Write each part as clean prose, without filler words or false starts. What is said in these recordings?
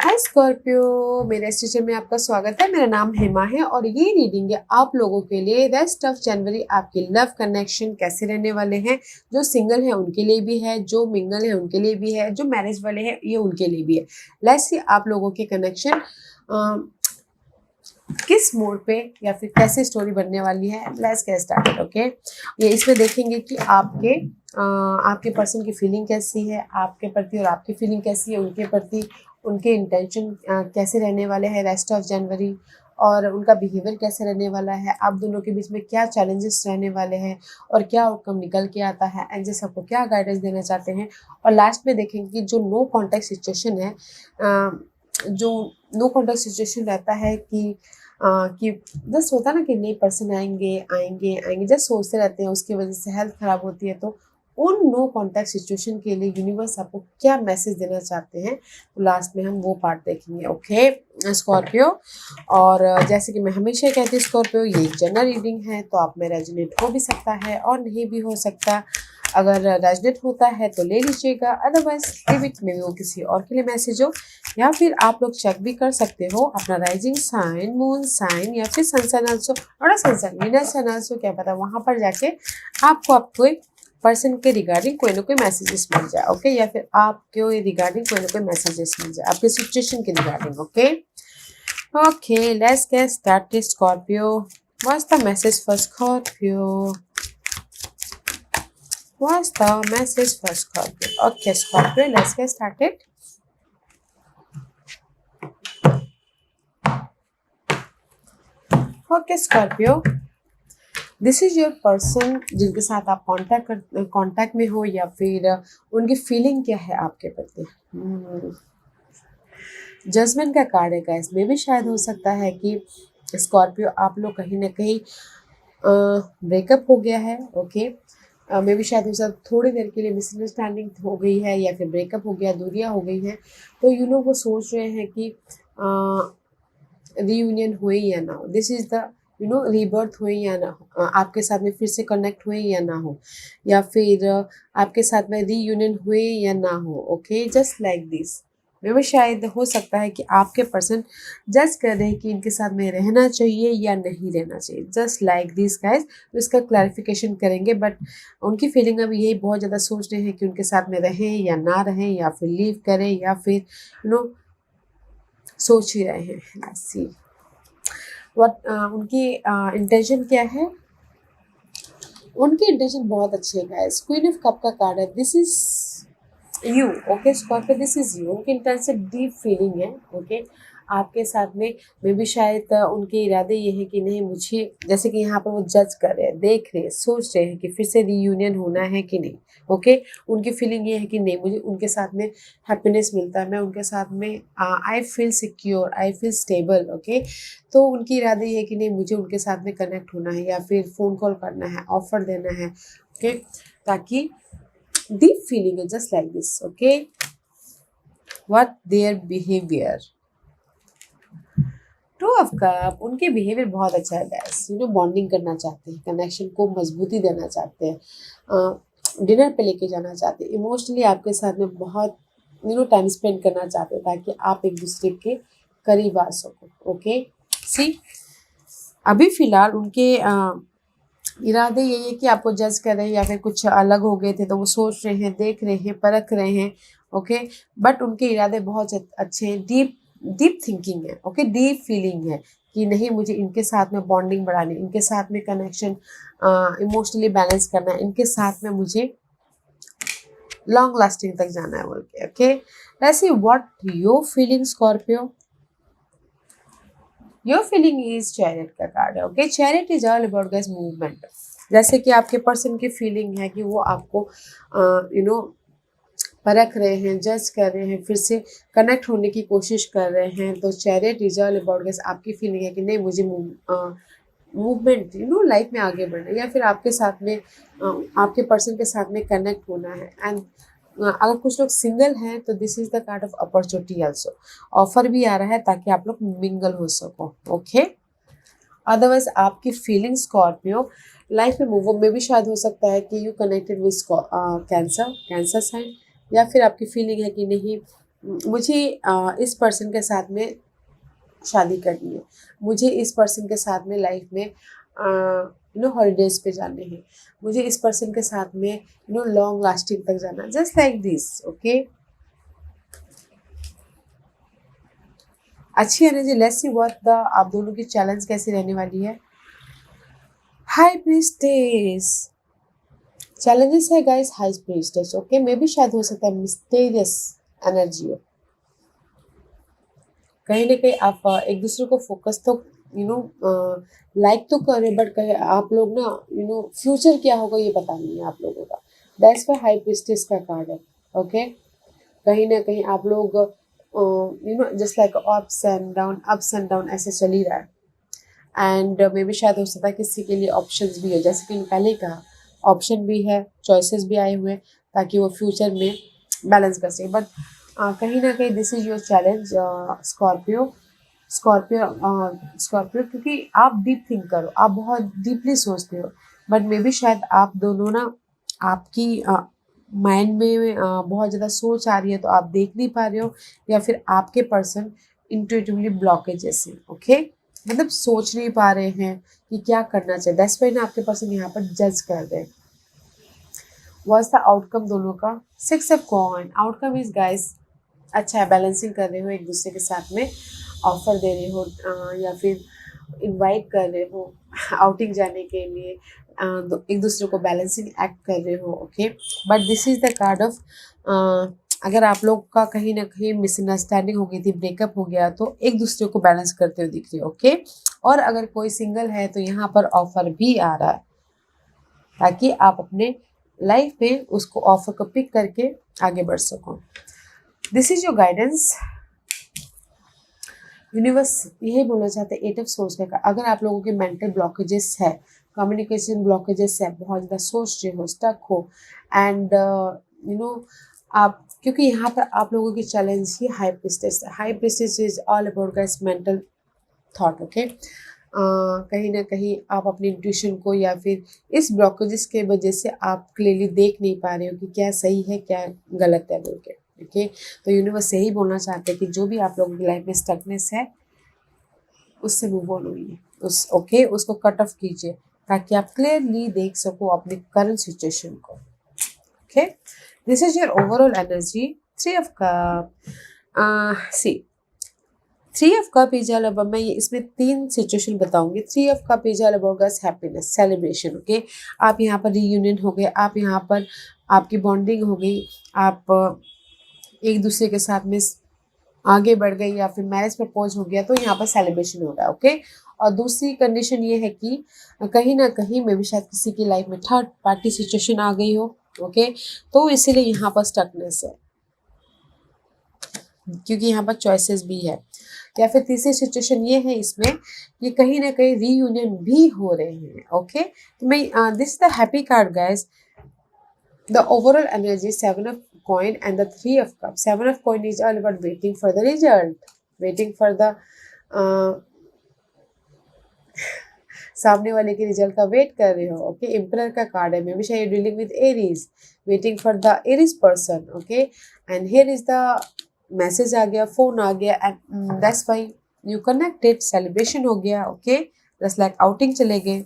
हाय Scorpio, मेरे station में आपका स्वागत है। मेरा नाम हेमा है और ये रीडिंग है आप लोगों के लिए। रेस्ट ऑफ जनवरी आपके लव कनेक्शन कैसे रहने वाले हैं। जो सिंगल है उनके लिए भी है, जो मिंगल है उनके लिए भी है, जो मैरिज वाले हैं ये उनके लिए भी है। लेट्स सी आप लोगों के कनेक्शन किस मोड पे या फिर कैसे स्टोरी बनने वाली है। Let's get started. ओके, ये इसमें देखेंगे कि आपके पर्सन की फीलिंग कैसी है आपके प्रति और आपकी फीलिंग कैसी है उनके प्रति, उनके इंटेंशन कैसे रहने वाले हैं रेस्ट ऑफ जनवरी, और उनका बिहेवियर कैसे रहने वाला है। आप दोनों के बीच में क्या चैलेंजेस रहने वाले हैं और क्या आउटकम निकल के आता है। एंजल्स आपको क्या गाइडेंस देना चाहते हैं। और लास्ट में देखेंगे कि जो नो कॉन्टैक्ट सिचुएशन है, जो नो कॉन्टैक्ट सिचुएशन रहता है कि जस्ट होता है ना कि नए पर्सन आएंगे आएंगे आएंगे, जस्ट सोचते रहते हैं, उसकी वजह से हेल्थ खराब होती है। तो उन नो कॉन्टैक्ट सिचुएशन के लिए यूनिवर्स आपको क्या मैसेज देना चाहते हैं, तो लास्ट में हम वो पार्ट देखेंगे। ओके स्कॉर्पियो, और जैसे कि मैं हमेशा कहती हूँ स्कॉर्पियो, ये एक जनरल रीडिंग है तो आप में रेजोनेट हो भी सकता है और नहीं भी हो सकता। अगर रेजोनेट होता है तो ले लीजिएगा, अदरवाइज लीव इट, में वो किसी और के लिए मैसेज हो। या फिर आप लोग चेक भी कर सकते हो अपना राइजिंग साइन, मून साइन या फिर सनसाइन आल्सो, और सनसाइन विनर साइन आल्सो, क्या पता वहां पर जाके आपको पर्सन के रिगार्डिंग कोई ना कोई मैसेजेस मिल जाए। ओके, या फिर आपके रिगार्डिंग कोई ना कोई मैसेजेस मिल जाए आपके सिचुएशन के regarding. Okay let's get started Scorpio. What's the message for Scorpio? What's the message for Scorpio? Okay, Scorpio, let's get started. Okay, Scorpio, this is your person जिनके साथ आप कांटेक्ट में हो, या फिर उनकी फीलिंग क्या है आपके प्रति। जजमेंट का कार्ड है गाइस। में भी शायद हो सकता है कि स्कॉर्पियो आप लोग कहीं ना कहीं ब्रेकअप हो गया है। ओके, मे भी शायद उसे थोड़ी देर के लिए मिसअंडरस्टैंडिंग हो गई है या फिर ब्रेकअप हो गया, दूरियां हो गई हैं। तो वो सोच रहे हैं कि रीयूनियन हुए या ना हो। दिस इज द रीबर्थ हुए या ना हो, आपके साथ में फिर से कनेक्ट हुए या ना हो, या फिर आपके साथ में रीयूनियन हुए या ना हो। Okay, just like this. में शायद हो सकता है कि आपके पर्सन जज कर रहे हैं कि इनके साथ में रहना चाहिए या नहीं रहना चाहिए, जस्ट लाइक दिस गाइज। तो इसका क्लैरिफिकेशन करेंगे, बट उनकी फीलिंग अभी यही बहुत ज़्यादा सोच रहे हैं कि उनके साथ में रहें या ना रहें, या फिर लीव करें, या फिर सोच ही रहे हैं। लेट्स सी व्हाट उनकी इंटेंशन क्या है। उनकी इंटेंशन बहुत अच्छी है गाइस। क्वीन ऑफ कप का कार्ड है। This is you. Okay Scorpio, this is you. उनकी इंटेंशन डीप फीलिंग है। ओके, आपके साथ में भी शायद उनके इरादे ये है कि नहीं, मुझे जैसे कि यहाँ पर वो जज कर रहे हैं, देख रहे हैं, सोच रहे हैं कि फिर से रीयूनियन होना है कि नहीं। ओके, उनकी फीलिंग ये है कि नहीं, मुझे उनके साथ में हैप्पीनेस मिलता है, मैं उनके साथ में I feel secure, I feel stable. Okay, तो उनकी इरादे ये है कि नहीं, मुझे उनके साथ में कनेक्ट होना है या फिर फ़ोन कॉल करना है, ऑफर देना है। ओके, ताकि deep feeling is just like this. Okay, what their behavior? To of cup, उनके बिहेवियर बहुत अच्छा है गैस। बॉन्डिंग करना चाहते हैं, कनेक्शन को मजबूती देना चाहते हैं, डिनर पे लेके जाना चाहते हैं, इमोशनली आपके साथ में बहुत टाइम स्पेंड करना चाहते हैं ताकि आप एक दूसरे के करीब आ सको। ओके, सी अभी फिलहाल उनके इरादे यही है कि आपको जज कर रहे हैं या फिर कुछ अलग हो गए थे तो वो सोच रहे हैं, देख रहे हैं, परख रहे हैं। ओके, बट उनके इरादे बहुत अच्छे हैं, डीप डीप थिंकिंग है। ओके, डीप फीलिंग है कि नहीं, मुझे इनके साथ में बॉन्डिंग बढ़ानी, इनके साथ में कनेक्शन इमोशनली बैलेंस करना है, इनके साथ में मुझे लॉन्ग लास्टिंग तक जाना है बोल के। Okay, let's see what your feeling Scorpio. Your feeling is chariot का कार्ड है। Okay, chariot is all about guys movement. जैसे कि आपके पर्सन की फीलिंग है कि वो आपको परख रहे हैं, जज कर रहे हैं, फिर से कनेक्ट होने की कोशिश कर रहे हैं। तो chariot is all about guys आपकी फीलिंग है कि नहीं, मुझे मूवमेंट लाइफ में आगे बढ़ना है, या फिर आपके साथ में आपके पर्सन के साथ में कनेक्ट होना है। एंड अगर कुछ लोग सिंगल हैं तो this is the card of opportunity also. Offer भी आ रहा है ताकि आप लोग मिंगल हो सको। ओके, अदरवाइज आपकी फीलिंग स्कॉर्पियो लाइफ में मूव में भी शायद हो सकता है कि you connected with Cancer sign, या फिर आपकी फीलिंग है कि नहीं, मुझे इस पर्सन के साथ में शादी करनी है, मुझे इस पर्सन के साथ में लाइफ में हॉलीडेज पे जाने हैं, मुझे इस पर्सन के साथ में लॉन्ग लास्टिंग तक जाना, जस्ट लाइक दिस। ओके, अच्छी energy. Let's see what the आप दोनों की चैलेंज कैसी रहने वाली है। हाई प्रीस्टेस चैलेंजेस है गाइस, हाई प्रीस्टेस। ओके, मे भी शायद हो सकता है मिस्टीरियस एनर्जी हो, कहीं ना कहीं आप एक दूसरे को फोकस तो लाइक तो करें, बट कहीं आप लोग ना फ्यूचर क्या होगा ये पता नहीं है आप लोगों का। दैट्स वाई हाई प्रीस्टेस का कार्ड है। ओके, कहीं ना कहीं आप लोग just like ups and down ऐसे चल ही रहा है। एंड मे बी शायद हो सकता है किसी के लिए ऑप्शंस भी है, जैसे कि मैंने पहले ही कहा, ऑप्शन भी है, चॉइसेस भी आए हुए हैं ताकि वो फ्यूचर में बैलेंस कर सके। बट कहीं ना कहीं this is your challenge Scorpio. Scorpio क्योंकि आप डीप थिंक करो, आप बहुत डीपली सोचते हो, बट मे बी शायद आप दोनों ना, आपकी माइंड में बहुत ज़्यादा सोच आ रही है तो आप देख नहीं पा रहे हो, या फिर आपके पर्सन इंट्यूटिवली ब्लॉकेजेस हैं। ओके, मतलब सोच नहीं पा रहे हैं कि क्या करना चाहिए। दैट्स व्हाई ना आपके पर्सन यहाँ पर जज कर रहे हैं। व्हाट्स द आउटकम दोनों का? 6 of coin. Outcome is guys अच्छा है, बैलेंसिंग कर रहे हो एक दूसरे के साथ में, ऑफर दे रहे हो या फिर इनवाइट कर रहे हो आउटिंग जाने के लिए, एक दूसरे को बैलेंसिंग एक्ट कर रहे हो। Okay, but this is the card of अगर आप लोग का कहीं ना कहीं मिसअंडरस्टैंडिंग हो गई थी, ब्रेकअप हो गया, तो एक दूसरे को बैलेंस करते हुए दिख रही है। ओके, और अगर कोई सिंगल है तो यहाँ पर ऑफर भी आ रहा है ताकि आप अपने लाइफ में उसको ऑफर को पिक करके आगे बढ़ सको। This is your guidance. Universe यही बोलना चाहते हैं, 8 ऑफ सोर्स का अगर आप लोगों के मेंटल ब्लॉकेजेस है, कम्युनिकेशन ब्लॉकेजेस है, बहुत ज़्यादा सोच रहे हो, स्टक हो, एंड आप, क्योंकि यहाँ पर आप लोगों की चैलेंज ही हाई प्रीस्टेस है। High priestess is all about guys mental thought. Okay, कहीं ना कहीं आप अपनी इंट्यूशन को या फिर इस ब्लॉकेजेस के वजह से आप क्लियरली देख नहीं पा रहे हो कि क्या सही है क्या गलत है बोल के। ओके, तो यूनिवर्स यही बोलना चाहते हैं कि जो भी आप लोगों की लाइफ में स्टकनेस है उससे मूव ऑन होइए, उसको कट ऑफ कीजिए ताकि आप क्लियरली देख सको अपने करंट सिचुएशन को। Okay, this is your overall energy. 3 of cup see 3 of cup is all about, मैं इसमें 3 सिचुएशन बताऊंगी। 3 of cup is all about guys happiness, celebration. Okay, आप यहाँ पर रीयूनियन हो गए, आप यहाँ पर आपकी बॉन्डिंग हो गई, आप एक दूसरे के साथ में आगे बढ़ गई या फिर मैरिज प्रपोज हो गया, तो यहाँ पर सेलिब्रेशन हो रहा है। ओके, और दूसरी कंडीशन ये है कि कहीं ना कहीं में भी शायद किसी की लाइफ में थर्ड पार्टी सिचुएशन आ गई हो। ओके, तो इसीलिए यहाँ पर स्टकनेस है क्योंकि यहाँ पर चॉइसेस भी है। या फिर तीसरी सिचुएशन ये है इसमें कि कहीं ना कहीं रीयूनियन भी हो रहे हैं। ओके, तो मैं this the happy card guys, the overall energy 7 of coin and the 3 of cups. 7 of coin is all about waiting for the result, waiting for the सामने वाले के रिजल्ट का वेट कर रहे हो। ओके, एम्परर का कार्ड है, may be शायद dealing with Aries, waiting for the Aries person. Okay, and here is the message आ गया, फोन आ गया, and that's why you connected, celebration हो गया। ओके, जस्ट लाइक आउटिंग चले गए।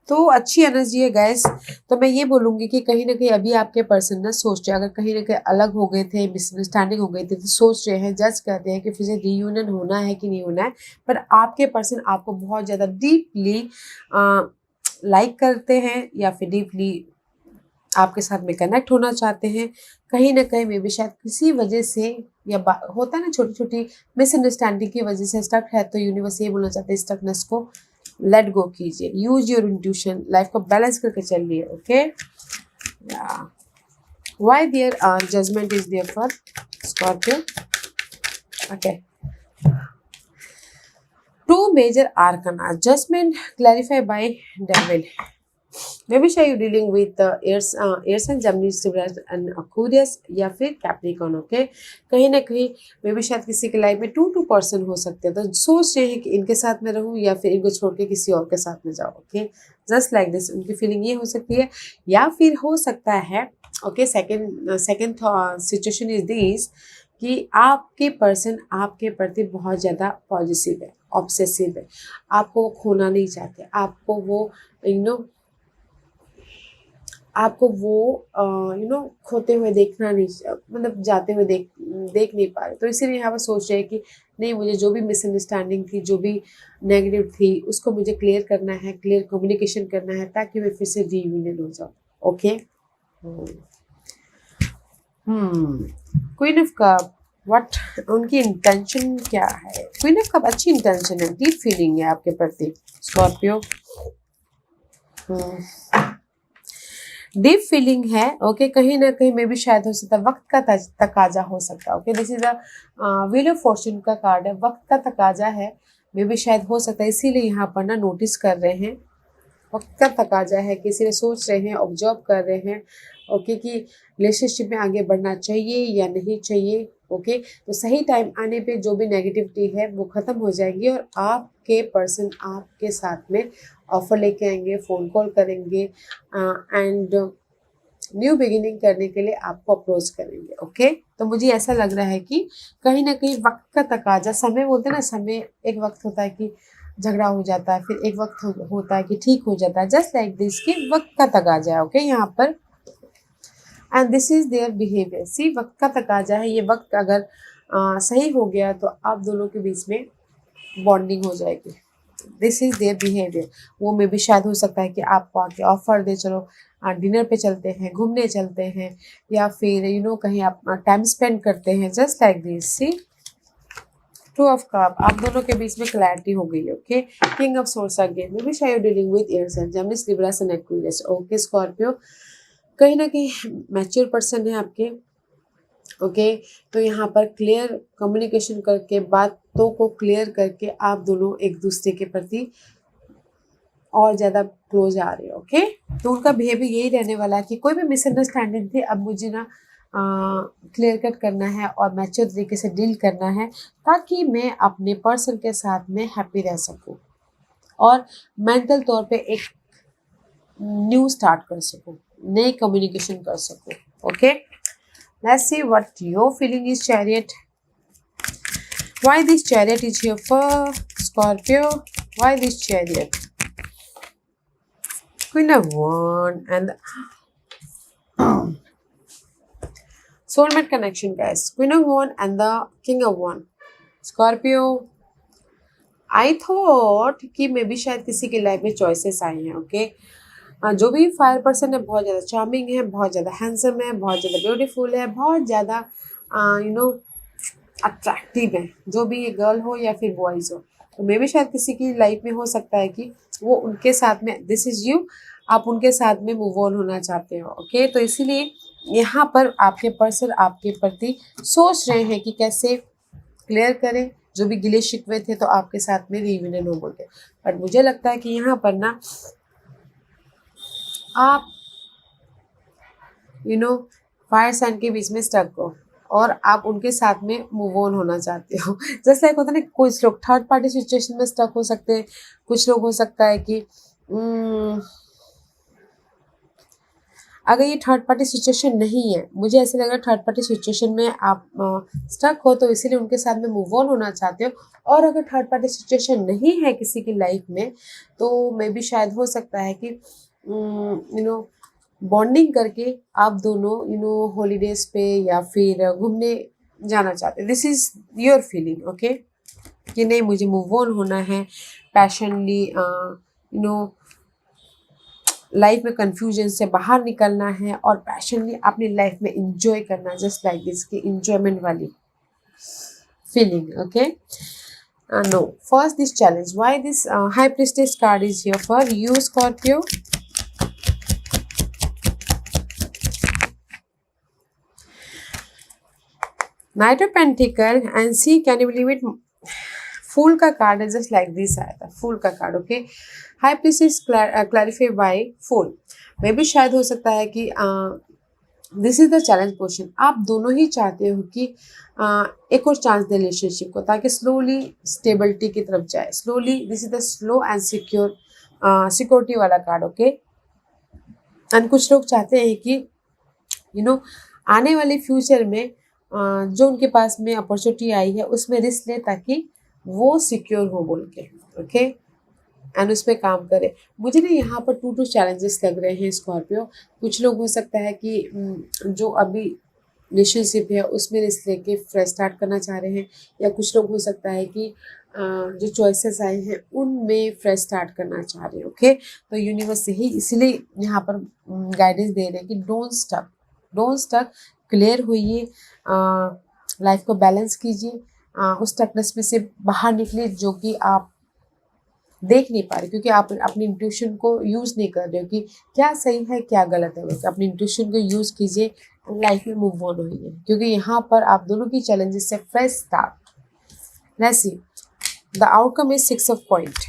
तो अच्छी एनर्जी है गाइस। तो मैं ये बोलूँगी कि कहीं ना कहीं अभी आपके पर्सन ना सोच रहे, अगर कहीं ना कहीं अलग हो गए थे, मिसअंडरस्टैंडिंग हो गई थी, तो सोच रहे हैं, जज कर रहे हैं कि फिर से रीयूनियन होना है कि नहीं होना है। पर आपके पर्सन आपको बहुत ज़्यादा डीपली लाइक करते हैं या फिर डीपली आपके साथ में कनेक्ट होना चाहते हैं। कहीं ना कहीं में भी शायद किसी वजह से या होता है ना, छोटी छोटी मिसअंडरस्टैंडिंग की वजह से स्टक है, तो यूनिवर्स ये बोलना चाहते हैं स्टकनेस को लेट गो कीजिए, यूज योर इंट्यूशन, लाइफ को बैलेंस करके चलिए। Okay, why their judgment is there for Scorpio? Okay, 2 major arcana, judgment clarified by devil, may be शायद you dealing with Aries and Gemini and Aquarius या फिर Capricorn. Okay, कहीं ना कहीं मे be शायद किसी के लाइफ में 2 पर्सन हो सकते हैं, तो सोच रहे हैं कि इनके साथ में रहूं या फिर इनको छोड़ के किसी और के साथ में जाओ। ओके, जस्ट लाइक दिस उनकी फीलिंग ये हो सकती है, या फिर हो सकता है okay second situation is this कि आपके पर्सन आपके प्रति बहुत ज़्यादा पॉजिटिव है, ऑब्सेसिव है, आपको वो खोना नहीं चाहते, आपको वो आपको वो खोते हुए देखना नहीं, मतलब जाते हुए देख नहीं पा रहे, तो इसीलिए यहाँ पर सोच रहे हैं कि नहीं, मुझे जो भी मिसअंडरस्टैंडिंग थी, जो भी नेगेटिव थी, उसको मुझे क्लियर करना है, क्लियर कम्युनिकेशन करना है, ताकि मैं फिर से रीयूनियन हो जाऊँ। Okay, queen of cup, what उनकी इंटेंशन क्या है? क्वीन ऑफ कप अच्छी इंटेंशन है, डीप फीलिंग है आपके प्रति स्कॉर्पियो, डीप फीलिंग है। ओके, कहीं ना कहीं में भी शायद हो सकता है वक्त का तकाजा हो सकता है। Okay, this is a wheel of Fortune का कार्ड है, वक्त का तकाजा है, मे भी शायद हो सकता है, इसीलिए यहाँ पर ना नोटिस कर रहे हैं, वक्त का तकाजा है, किसी ने सोच रहे हैं, ऑब्जर्व कर रहे हैं। ओके, कि रिलेशनशिप में आगे बढ़ना चाहिए या नहीं चाहिए। ओके, तो सही टाइम आने पे जो भी नेगेटिविटी है वो ख़त्म हो जाएगी और आपके पर्सन आपके साथ में ऑफर लेके आएंगे, फ़ोन कॉल करेंगे एंड न्यू बिगिनिंग करने के लिए आपको अप्रोच करेंगे। ओके, तो मुझे ऐसा लग रहा है कि कहीं ना कहीं वक्त का तकाजा, समय बोलते हैं ना, समय एक वक्त होता है कि झगड़ा हो जाता है, फिर एक वक्त होता है कि ठीक हो जाता है, जस्ट लाइक दिस कि वक्त का तकाजा है। ओके, यहाँ पर and this is their behaviour, see वक्त का तकाजा है, ये वक्त अगर सही हो गया तो आप दोनों के बीच में बॉन्डिंग हो जाएगी। दिस इज देयर बिहेवियर, वो में भी शायद हो सकता है कि आपको आके ऑफर दे, चलो डिनर पे चलते हैं, घूमने चलते हैं, या फिर कहीं आप टाइम स्पेंड करते हैं, just like this. See two of cup, आप दोनों के बीच में क्लैरिटी हो गई। Okay, king of swords again, may be शायद dealing with Aries and Gemini Libra and Aquarius. Okay Scorpio, कहीं ना कहीं मैच्योर पर्सन है आपके। ओके, तो यहाँ पर क्लियर कम्युनिकेशन करके, बातों को क्लियर करके आप दोनों एक दूसरे के प्रति और ज़्यादा क्लोज आ रहे हो। ओके, तो उनका बिहेवियर यही रहने वाला है कि कोई भी मिसअंडरस्टैंडिंग थी, अब मुझे ना क्लियर कट करना है और मैच्योर तरीके से डील करना है, ताकि मैं अपने पर्सन के साथ में हैप्पी रह सकूं और मेंटल तौर पे एक न्यू स्टार्ट कर सकूं, नई कम्युनिकेशन कर सकूं। Okay, let's see what your feeling is, chariot. Why this chariot is here for Scorpio? Why this chariot? Queen of Wands and soulmate connection, guys. Queen of Wands and the King of Wands. Scorpio, I thought कि मे be शायद किसी की life में choices I हैं। Okay, जो भी fire person है बहुत ज़्यादा चार्मिंग है, बहुत ज़्यादा हैंडसम है, बहुत ज़्यादा ब्यूटीफुल है, बहुत ज़्यादा अट्रैक्टिव है, जो भी ये गर्ल हो या फिर बॉयज़ हो, तो मे भी शायद किसी की लाइफ में हो सकता है कि वो उनके साथ में, दिस इज़ यू, आप उनके साथ में मूव ऑन होना चाहते हो। ओके, तो इसीलिए यहाँ पर आपके पर्सन आपके प्रति सोच रहे हैं कि कैसे क्लियर करें जो भी गिले शिकवे थे, तो आपके साथ में रियूनियन हो बोलते। बट मुझे लगता है कि यहाँ पर ना आप फायर साइन के बीच में स्टक हो और आप उनके साथ में मूव ऑन होना चाहते हो। जैसे लाइक होता है ना, कुछ लोग थर्ड पार्टी सिचुएशन में स्टक हो सकते हैं, कुछ लोग हो सकता है कि अगर ये थर्ड पार्टी सिचुएशन नहीं है, मुझे ऐसे लग रहा है थर्ड पार्टी सिचुएशन में आप स्टक हो, तो इसीलिए उनके साथ में मूव ऑन होना चाहते हो। और अगर थर्ड पार्टी सिचुएशन नहीं है किसी की लाइफ में, तो मे बी शायद हो सकता है कि बॉन्डिंग करके आप दोनों हॉलीडेज पे या फिर घूमने जाना चाहते हैं। This is your feeling. Okay, कि नहीं, मुझे मूव ऑन होना है, पैशनली लाइफ में कंफ्यूजन से बाहर निकलना है और पैशनली अपनी लाइफ में इंजॉय करना, जस्ट लाइक दिस की इंजॉयमेंट वाली feeling. Okay, no, first this challenge, why this high priestess card is here for you Scorpio. Knight of Pentacle and see, can you believe it, fool का card है, just like this आया था, fool का card. Okay, high priestess clarify by fool. मे भी शायद हो सकता है कि this is the challenge portion, आप दोनों ही चाहते हो कि एक और चांस दे रिलेशनशिप को, ताकि स्लोली स्टेबिलिटी की तरफ जाए। Slowly, this is the slow and secure, security वाला कार्ड। ओके, एंड कुछ लोग चाहते हैं कि आने वाले फ्यूचर में जो उनके पास में अपॉर्चुनिटी आई है उसमें रिस्क ले, ताकि वो सिक्योर हो बोल के। ओके, एंड उस पर काम करे। मुझे ना यहाँ पर टू चैलेंजेस लग रहे हैं स्कॉर्पियो। कुछ लोग हो सकता है कि जो अभी रिलेशनशिप है उसमें रिस्क लेके फ्रेश स्टार्ट करना चाह रहे हैं, या कुछ लोग हो सकता है कि जो चॉइसेस आए हैं उनमें फ्रेश स्टार्ट करना चाह रहे हैं। ओके, तो यूनिवर्स ही इसलिए यहाँ पर गाइडेंस दे रहे हैं कि डोंट स्टक, क्लियर होइए, लाइफ को बैलेंस कीजिए, उस स्टकनेस में से बाहर निकलिए जो कि आप देख नहीं पा रहे, क्योंकि आप अपनी इंट्यूशन को यूज़ नहीं कर रहे हो कि क्या सही है क्या गलत है। बस अपनी इंट्यूशन को यूज़ कीजिए, लाइफ में मूव ऑन होइए, क्योंकि यहाँ पर आप दोनों की चैलेंजेस से fresh start. Let's see the outcome is 6 of point,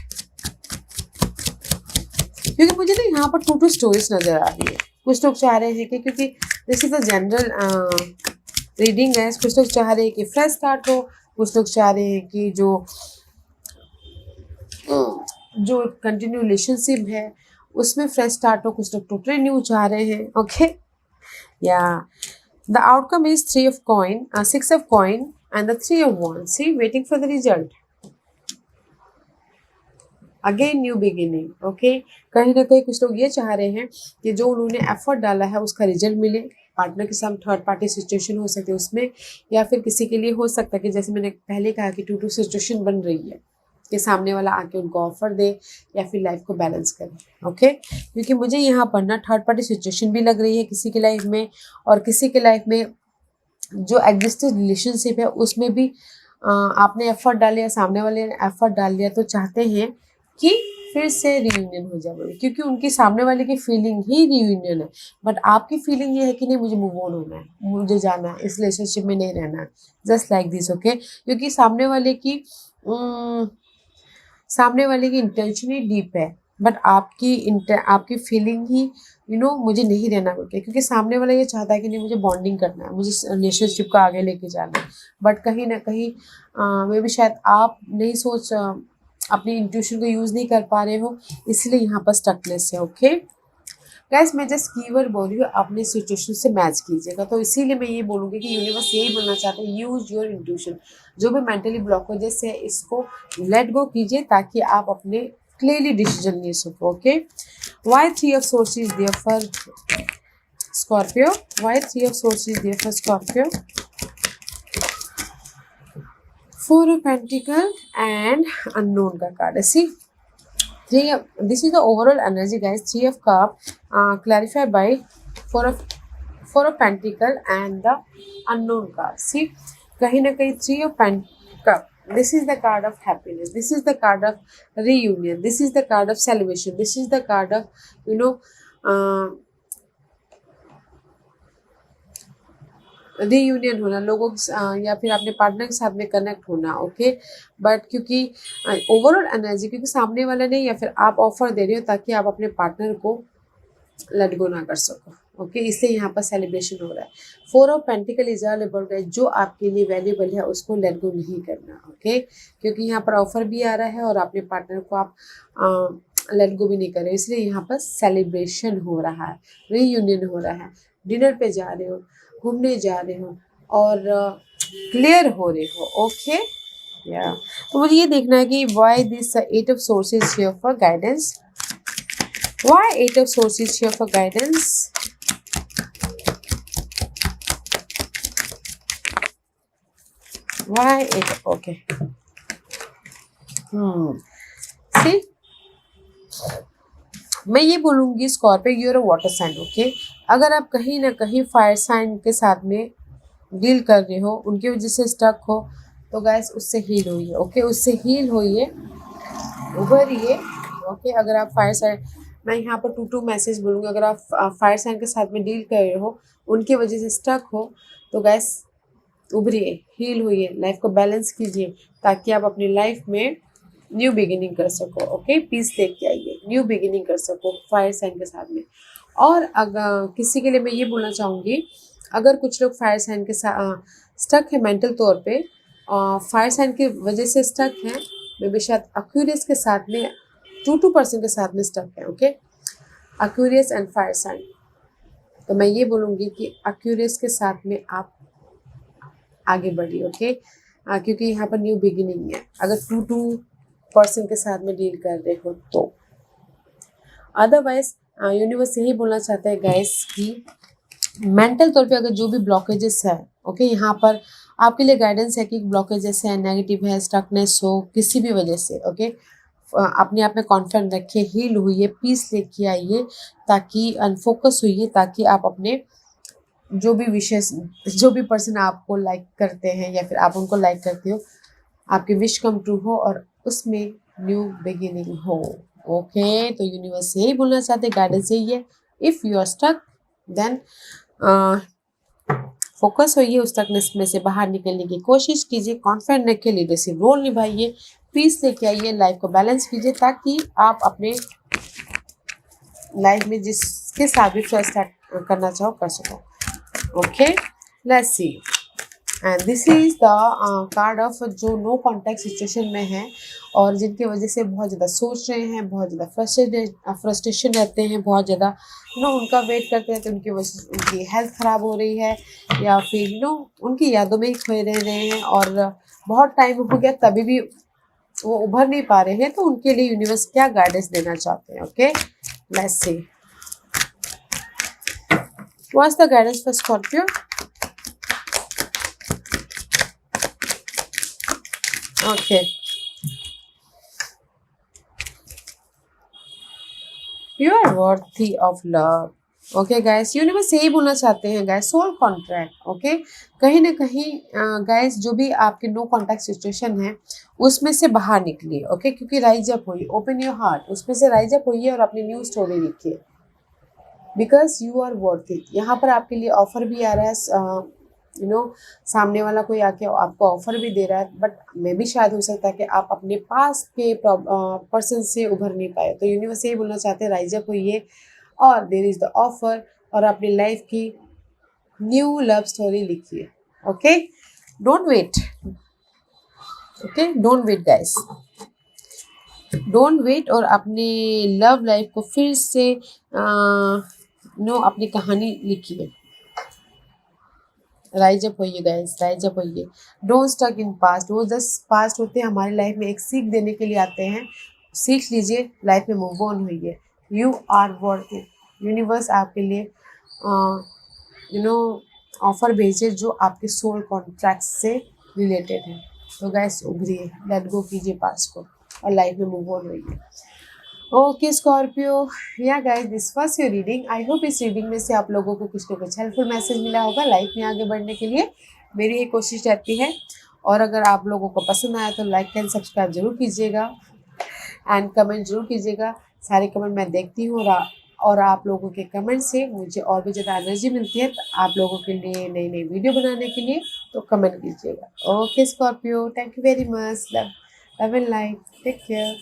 क्योंकि मुझे ना यहाँ पर टू स्टोरीज नजर आ रही है। कुछ लोग चाह रहे हैं कि, क्योंकि this is the general reading है, कुछ लोग चाह रहे हैं कि फ्रेश स्टार्ट हो, कुछ लोग चाह रहे हैं कि जो कंटिन्यू रिलेशनशिप है उसमें फ्रेश स्टार्ट हो, कुछ लोग टोटली न्यू चाह रहे हैं। Okay, yeah the outcome is 3 of coin, 6 of coin and the 3 of wands. See waiting for the result, again new beginning. Okay, कहीं ना कहीं कुछ लोग ये चाह रहे हैं कि जो उन्होंने एफर्ट डाला है उसका रिजल्ट मिले। पार्टनर के साथ थर्ड पार्टी सिचुएशन हो सकती है उसमें, या फिर किसी के लिए हो सकता है कि जैसे मैंने पहले कहा कि टू सिचुएशन बन रही है कि सामने वाला आके उनको ऑफर दे या फिर लाइफ को बैलेंस करे। ओके, क्योंकि मुझे यहाँ पर ना थर्ड पार्टी सिचुएशन भी लग रही है किसी की लाइफ में, और किसी के लाइफ में जो एग्जिस्टिंग रिलेशनशिप है उसमें भी आपने एफर्ट डाले या सामने वाले ने एफर्ट डाल लिया, तो चाहते हैं कि फिर से रियूनियन हो जाए, क्योंकि उनकी सामने वाले की फीलिंग ही रियूनियन है। बट आपकी फीलिंग ये है कि नहीं, मुझे मूव ऑन होना है, मुझे जाना है, इस रिलेशनशिप में नहीं रहना है, जस्ट लाइक दिस। ओके, क्योंकि सामने वाले की इंटेंशन ही डीप है, बट आपकी फीलिंग ही मुझे नहीं रहना बोलते, क्योंकि सामने वाला ये चाहता है कि नहीं, मुझे बॉन्डिंग करना है, मुझे रिलेशनशिप को आगे लेके जाना है। बट कहीं ना कहीं मे भी शायद आप नहीं अपनी इंट्यूशन को यूज़ नहीं कर पा रहे हो, इसलिए यहाँ पर स्टकनेस है। ओके गाइस, मैं जस्ट कीवर्ड बोल रही हूँ, अपने सिचुएशन से मैच कीजिएगा। तो इसीलिए मैं ये बोलूँगी कि यूनिवर्स यही बोलना चाहता है, यूज योर इंट्यूशन। जो भी मेंटली ब्लॉकेजेस है इसको लेट गो कीजिए, ताकि आप अपने क्लियरली डिसीजन ले सको। Okay, why 3 of source is there for Scorpio, why 3 of source is there for Scorpio, 4 of Pentacle and unknown का कार्ड है। See this is the overall energy guys, 3 of Cup clarified by 4 of Pentacle and the unknown card. See, कहीं ना कहीं 3 of Cup, this is the card of happiness, this is the card of reunion, this is the card of celebration, this is the card of reunion होना, लोगों या फिर अपने partner के साथ में कनेक्ट होना। ओके, बट क्योंकि ओवरऑल एनर्जी, क्योंकि सामने वाला नहीं या फिर आप ऑफर दे रहे हो ताकि आप अपने पार्टनर को लेट गो ना कर सको। ओके, इसलिए यहाँ पर सेलिब्रेशन हो रहा है। 4 of pentacle is all about जो आपके लिए वैल्यूबल है उसको लेट गो नहीं करना। ओके, क्योंकि यहाँ पर ऑफर भी आ रहा है और अपने पार्टनर को आप लेट गो भी नहीं कर रहे, इसलिए यहाँ पर सेलिब्रेशन हो रहा है, रीयूनियन हो रहा है, डिनर पे जा रहे हो, घूमने जा रहे हो और क्लियर हो रहे हो। ओके, या तो मुझे ये देखना है कि why this 8 of swords here for guidance, why 8 of swords here for guidance, why 8। Okay, see मैं ये बोलूँगी Scorpio, you're a water sign. Okay, अगर आप कहीं ना कहीं फायर साइन के साथ में डील कर रहे हो, उनकी वजह से स्टक हो, तो गैस उससे हील होइए। ओके, उससे हील होइए, उभरिए। ओके, अगर आप फायर साइन, मैं यहाँ पर टू मैसेज बोलूँगी, अगर आप फायर साइन के साथ में डील कर रहे हो, उनकी वजह से स्टक हो, तो गैस उभरिए, हील होइए, लाइफ को बैलेंस कीजिए ताकि आप अपनी लाइफ में न्यू बिगिनिंग कर सको। ओके, पीस लेके आइए, न्यू बिगिनिंग कर सको फायर साइन के साथ में। और अगर किसी के लिए मैं ये बोलना चाहूँगी, अगर कुछ लोग फायर साइन के साथ स्टक है मेंटल तौर पे, फायर साइन की वजह से स्टक हैं, मे बी शायद एक्वेरियस के साथ में 2% के साथ में स्टक है। Okay, Aquarius and fire sign, तो मैं ये बोलूँगी कि एक्वेरियस के साथ में आप आगे बढ़िए। ओके, क्योंकि यहाँ पर न्यू बिगिनिंग है अगर 2% के साथ में डील कर रहे हो तो। अदरवाइज यूनिवर्स यही बोलना चाहता है गाइस कि मेंटल तौर पे अगर जो भी ब्लॉकेजेस है, ओके, यहाँ पर आपके लिए गाइडेंस है कि ब्लॉकेजेस है, नेगेटिव है, स्टकनेस हो किसी भी वजह से, ओके, अपने आप में कॉन्फिडेंट रखिए, हील हुई, पीस लेके आइए, ताकि अनफोकस हुई, ताकि आप अपने जो भी विशेष, जो भी पर्सन आपको लाइक करते हैं या फिर आप उनको लाइक करते हो, आपकी विश कम ट्रू हो और उसमें न्यू बिगिनिंग हो। ओके, तो यूनिवर्स यही बोलना चाहते हैं, गाइडेंस यही है, if you are stuck then focus होइए, उस स्टकनेस में से बाहर निकलने की कोशिश कीजिए, कॉन्फिडेंट रखिए, लीडरशिप रोल निभाइए, पीस लेके आइए, लाइफ को बैलेंस कीजिए, ताकि आप अपने लाइफ में जिसके साथ भी स्टार्ट करना चाहो कर सको। Okay, let's C, and this is the card of जो नो कॉन्टैक्ट सिचुएशन में है और जिनकी वजह से बहुत ज़्यादा सोच रहे हैं, बहुत ज़्यादा फ्रस्ट्रेशन रहते हैं, बहुत ज़्यादा उनका वेट करते रहते हैं, उनकी वजह से उनकी हेल्थ ख़राब हो रही है या फिर उनकी यादों में ही खोए रह रहे हैं और बहुत टाइम हो गया तभी भी वो उभर नहीं पा रहे हैं, तो उनके लिए यूनिवर्स क्या गाइडेंस देना चाहते हैं। Okay, let's see, what's the guidance for Scorpio. Okay, you are worthy of love. Okay guys, universe यही बोलना चाहते हैं गाइस, सोल कॉन्ट्रैक्ट। ओके, कहीं ना कहीं गाइस जो भी आपके नो कॉन्टैक्ट सिचुएशन है उसमें से बाहर निकलिए। ओके, क्योंकि राइज अप होइए, ओपन योर हार्ट, उसमें से राइज अप होइए और अपनी न्यू स्टोरी लिखिए, बिकॉज यू आर वर्थी। यहाँ पर आपके लिए ऑफर भी आ रहा है, सामने वाला कोई आके आपको ऑफर भी दे रहा है, बट मे भी शायद हो सकता है कि आप अपने पास के पर्सन से उभर नहीं पाए, तो यूनिवर्स यही बोलना चाहते हैं, राइज अप होइए और देयर इज द ऑफर, और अपनी लाइफ की न्यू लव स्टोरी लिखिए। Okay, don't wait, okay, don't wait guys, don't wait, और अपनी लव लाइफ को फिर से अपनी कहानी लिखिए, राइज अप होइए गाइस, राइज अप होइए, डोंट स्टक इन पास्ट। वो जस्ट पास्ट होते हैं, हमारी लाइफ में एक सीख देने के लिए आते हैं, सीख लीजिए, लाइफ में मूव ऑन होइए, you are worth it. Universe आपके लिए ऑफर भेजे जो आपके सोल कॉन्ट्रैक्ट से रिलेटेड है, तो गाइस उभरिए, लेट गो कीजिए पास्ट को और लाइफ में मूव ऑन होइए। ओके स्कॉर्पियो, या guys this was your reading. I hope इस रीडिंग में से आप लोगों को कुछ ना कुछ हेल्पफुल मैसेज मिला होगा लाइफ में आगे बढ़ने के लिए, मेरी ये कोशिश रहती है। और अगर आप लोगों को पसंद आया तो लाइक एंड सब्सक्राइब जरूर कीजिएगा एंड कमेंट जरूर कीजिएगा, सारे कमेंट मैं देखती हूँ और आप लोगों के कमेंट से मुझे और भी ज़्यादा एनर्जी मिलती है तो आप लोगों के लिए नई नई वीडियो बनाने के लिए, तो कमेंट कीजिएगा। Okay Scorpio, thank you very much, love and life, take care.